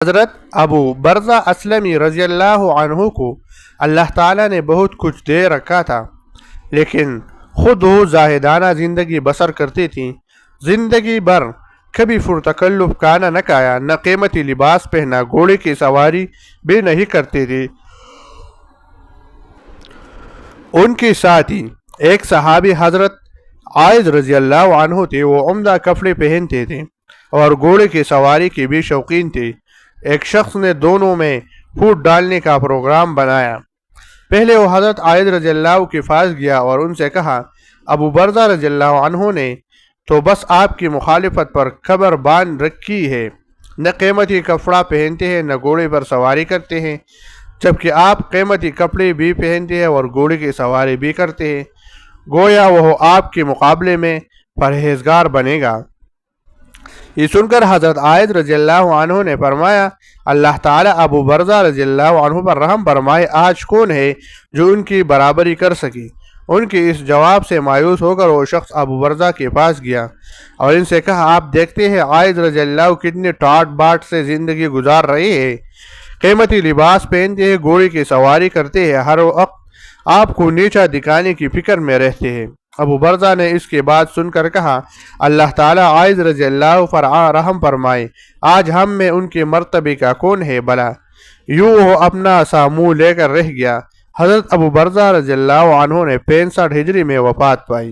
حضرت ابو برزہ اسلمی رضی اللہ عنہ کو اللہ تعالیٰ نے بہت کچھ دے رکھا تھا، لیکن خود وہ زاہدانہ زندگی بسر کرتی تھیں۔ زندگی بھر کبھی پرتکلف کھانا نہ کھایا، نہ قیمتی لباس پہنا، گھوڑے کی سواری بھی نہیں کرتی تھی۔ ان کے ساتھ ہی ایک صحابی حضرت عائض رضی اللہ عنہ تھے۔ وہ عمدہ کپڑے پہنتے تھے اور گھوڑے کی سواری کے بھی شوقین تھے۔ ایک شخص نے دونوں میں پھوٹ ڈالنے کا پروگرام بنایا۔ پہلے وہ حضرت عائض رضی اللہ کے پاس گیا اور ان سے کہا، ابو برزہ رضی اللہ عنہ نے تو بس آپ کی مخالفت پر خبر باندھ رکھی ہے، نہ قیمتی کپڑا پہنتے ہیں نہ گھوڑے پر سواری کرتے ہیں، جبکہ آپ قیمتی کپڑے بھی پہنتے ہیں اور گھوڑے کی سواری بھی کرتے ہیں، گویا وہ آپ کے مقابلے میں پرہیزگار بنے گا۔ یہ سن کر حضرت عائض رضی اللہ عنہ نے فرمایا، اللہ تعالیٰ ابو برزہ رضی اللہ عنہ پر رحم فرمائے، آج کون ہے جو ان کی برابری کر سکے؟ ان کے اس جواب سے مایوس ہو کر وہ شخص ابو برزہ کے پاس گیا اور ان سے کہا، آپ دیکھتے ہیں عائض رضی اللہ کتنے ٹاٹ باٹ سے زندگی گزار رہے ہیں، قیمتی لباس پہنتے ہیں، گھوڑے کی سواری کرتے ہیں، ہر وقت آپ کو نیچا دکھانے کی فکر میں رہتے ہیں۔ ابو برزہ نے اس کے بعد سن کر کہا، اللہ تعالیٰ عائض رضی اللہ پر رحم فرمائے، آج ہم میں ان کے مرتبے کا کون ہے بھلا؟ یوں وہ اپنا سا منہ لے کر رہ گیا۔ حضرت ابو برزہ رضی اللہ عنہ نے 65 ہجری میں وفات پائی۔